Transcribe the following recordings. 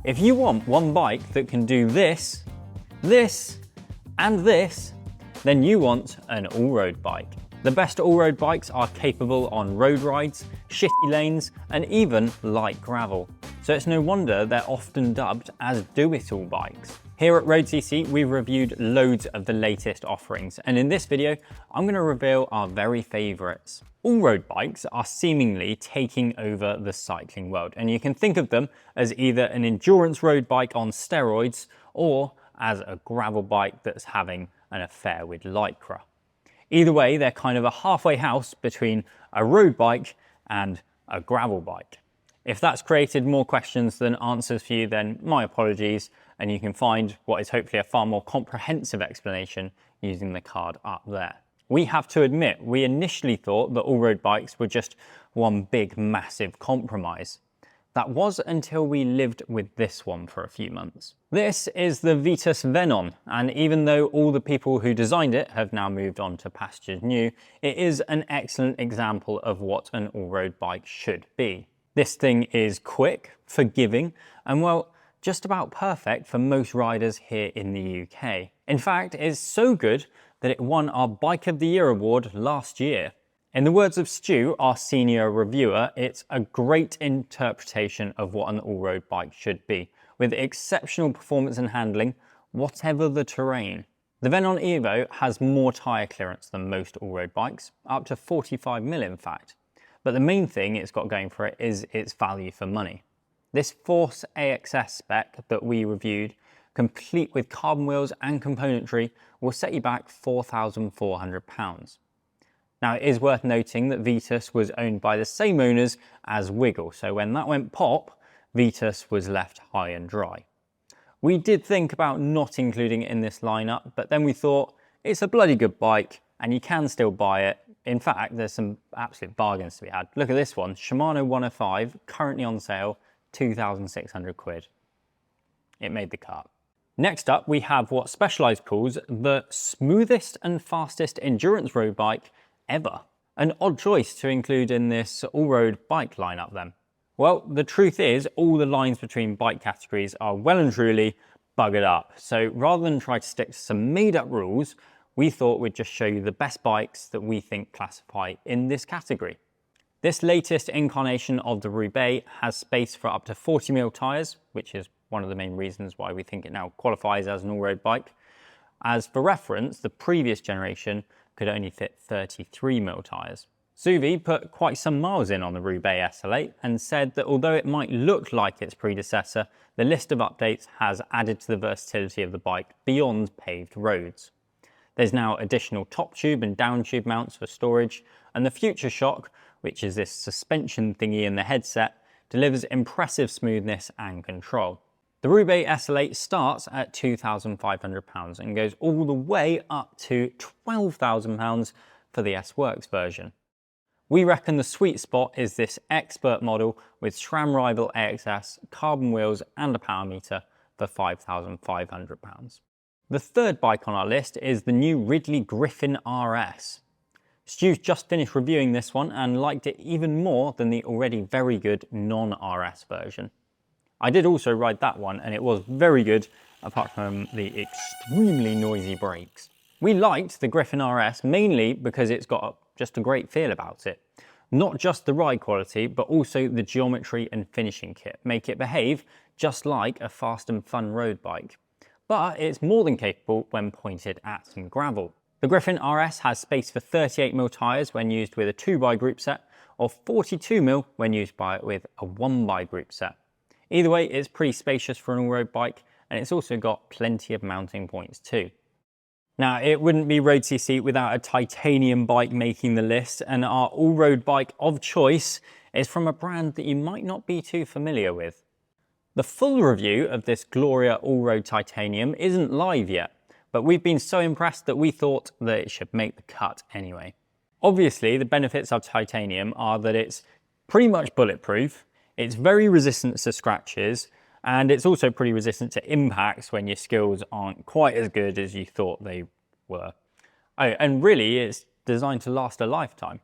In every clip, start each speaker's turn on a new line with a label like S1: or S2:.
S1: If you want one bike that can do this, this, and this, then you want an all-road bike. The best all-road bikes are capable on road rides, shitty lanes, and even light gravel. So it's no wonder they're often dubbed as do-it-all bikes. Here at road.cc, we've reviewed loads of the latest offerings, and in this video, I'm going to reveal our very favourites. All-road bikes are seemingly taking over the cycling world, and you can think of them as either an endurance road bike on steroids or as a gravel bike that's having an affair with lycra. Either way, they're kind of a halfway house between a road bike and a gravel bike. If that's created more questions than answers for you, then my apologies, and you can find what is hopefully a far more comprehensive explanation using the card up there. We have to admit, we initially thought that all-road bikes were just one big, massive compromise. That was until we lived with this one for a few months. This is the Vitus Venon, and even though all the people who designed it have now moved on to pastures new, it is an excellent example of what an all-road bike should be. This thing is quick, forgiving, and well, just about perfect for most riders here in the UK. In fact, it's so good that it won our Bike of the Year award last year. In the words of Stu, our senior reviewer, it's a great interpretation of what an all-road bike should be, with exceptional performance and handling, whatever the terrain. The Venon Evo has more tyre clearance than most all-road bikes, up to 45mm in fact. But the main thing it's got going for it is its value for money. This Force AXS spec that we reviewed, complete with carbon wheels and componentry, will set you back £4,400. Now, it is worth noting that Vitus was owned by the same owners as Wiggle, so when that went pop, Vitus was left high and dry. We did think about not including it in this lineup, but then we thought it's a bloody good bike and you can still buy it. In fact, there's some absolute bargains to be had. Look at this one, Shimano 105, currently on sale, 2,600 quid. It made the cut. Next up, we have what Specialized calls the smoothest and fastest endurance road bike ever. An odd choice to include in this all-road bike lineup then. Well, the truth is all the lines between bike categories are well and truly buggered up. So rather than try to stick to some made up rules, we thought we'd just show you the best bikes that we think classify in this category. This latest incarnation of the Roubaix has space for up to 40mm tyres, which is one of the main reasons why we think it now qualifies as an all-road bike. As for reference, the previous generation could only fit 33mm tyres. Suvi put quite some miles in on the Roubaix SL8 and said that although it might look like its predecessor, the list of updates has added to the versatility of the bike beyond paved roads. There's now additional top tube and down tube mounts for storage, and the Future Shock, which is this suspension thingy in the headset, delivers impressive smoothness and control. The Roubaix SL8 starts at £2,500 and goes all the way up to £12,000 for the S-Works version. We reckon the sweet spot is this expert model with SRAM Rival AXS, carbon wheels and a power meter for £5,500. The third bike on our list is the new Ridley Grifn RS. Stu's just finished reviewing this one and liked it even more than the already very good non-RS version. I did also ride that one and it was very good, apart from the extremely noisy brakes. We liked the Grifn RS mainly because it's got just a great feel about it. Not just the ride quality, but also the geometry and finishing kit make it behave just like a fast and fun road bike. But it's more than capable when pointed at some gravel. The Grifn RS has space for 38mm tyres when used with a 2x group set, or 42mm when used with a 1x group set. Either way, it's pretty spacious for an all-road bike, and it's also got plenty of mounting points too. Now, it wouldn't be road.cc without a titanium bike making the list, and our all-road bike of choice is from a brand that you might not be too familiar with. The full review of this Gloria Allroad Titanium isn't live yet, but we've been so impressed that we thought that it should make the cut anyway. Obviously, the benefits of titanium are that it's pretty much bulletproof, it's very resistant to scratches, and it's also pretty resistant to impacts when your skills aren't quite as good as you thought they were. Oh, and really, it's designed to last a lifetime.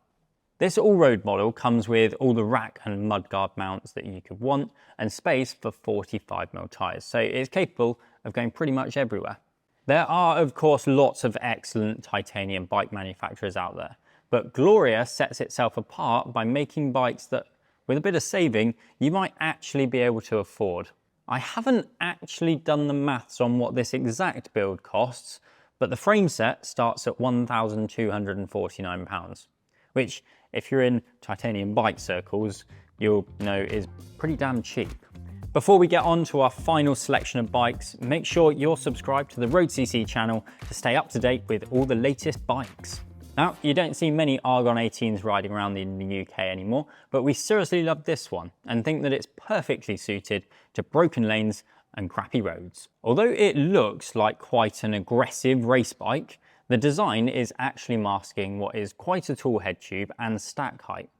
S1: This all-road model comes with all the rack and mudguard mounts that you could want and space for 45mm tyres, so it's capable of going pretty much everywhere. There are of course lots of excellent titanium bike manufacturers out there, but Gloria sets itself apart by making bikes that, with a bit of saving, you might actually be able to afford. I haven't actually done the maths on what this exact build costs, but the frame set starts at £1,249, which, if you're in titanium bike circles, you'll know is pretty damn cheap. Before we get on to our final selection of bikes, make sure you're subscribed to the road.cc channel to stay up to date with all the latest bikes. Now, you don't see many Argon 18s riding around in the UK anymore, but we seriously love this one and think that it's perfectly suited to broken lanes and crappy roads. Although it looks like quite an aggressive race bike, the design is actually masking what is quite a tall head tube and stack height.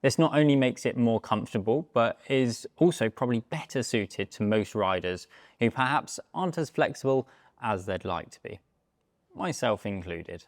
S1: This not only makes it more comfortable, but is also probably better suited to most riders who perhaps aren't as flexible as they'd like to be, myself included.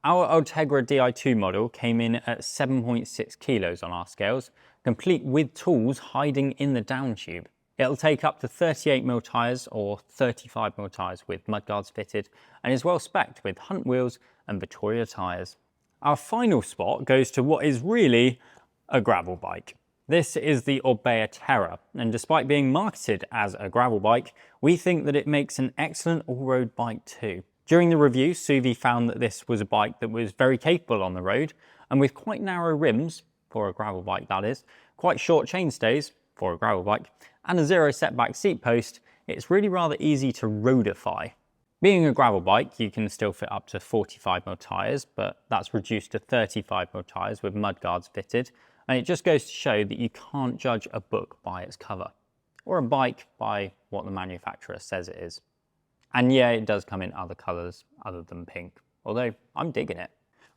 S1: Our Ultegra Di2 model came in at 7.6 kilos on our scales, complete with tools hiding in the down tube. It'll take up to 38mm tyres or 35mm tyres with mudguards fitted, and is well spec'd with Hunt wheels and Vittoria tyres. Our final spot goes to what is really a gravel bike. This is the Orbea Terra, and despite being marketed as a gravel bike, we think that it makes an excellent all-road bike too. During the review, Suvi found that this was a bike that was very capable on the road, and with quite narrow rims, for a gravel bike that is, quite short chainstays, for a gravel bike, and a zero setback seat post, it's really rather easy to roadify. Being a gravel bike, you can still fit up to 45mm tyres, but that's reduced to 35mm tyres with mudguards fitted, and it just goes to show that you can't judge a book by its cover, or a bike by what the manufacturer says it is. And yeah, it does come in other colours other than pink, although I'm digging it.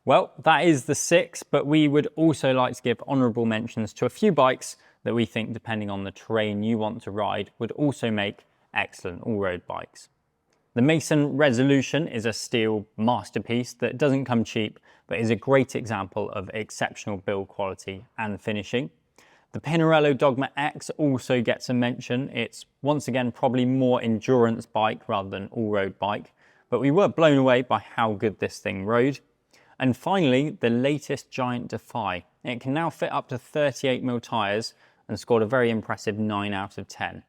S1: Well, that is the 6, but we would also like to give honourable mentions to a few bikes that we think, depending on the terrain you want to ride, would also make excellent all-road bikes. The Mason Resolution is a steel masterpiece that doesn't come cheap, but is a great example of exceptional build quality and finishing. The Pinarello Dogma X also gets a mention. It's once again probably more endurance bike rather than all-road bike, but we were blown away by how good this thing rode. And finally, the latest Giant Defy. It can now fit up to 38mm tyres and scored a very impressive 9 out of 10.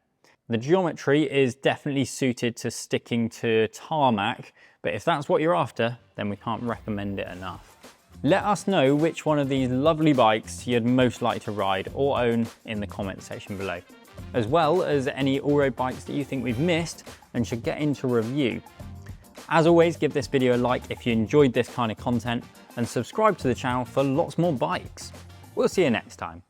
S1: The geometry is definitely suited to sticking to tarmac, but if that's what you're after, then we can't recommend it enough. Let us know which one of these lovely bikes you'd most like to ride or own in the comment section below, as well as any all-road bikes that you think we've missed and should get into review. As always, give this video a like if you enjoyed this kind of content and subscribe to the channel for lots more bikes. We'll see you next time.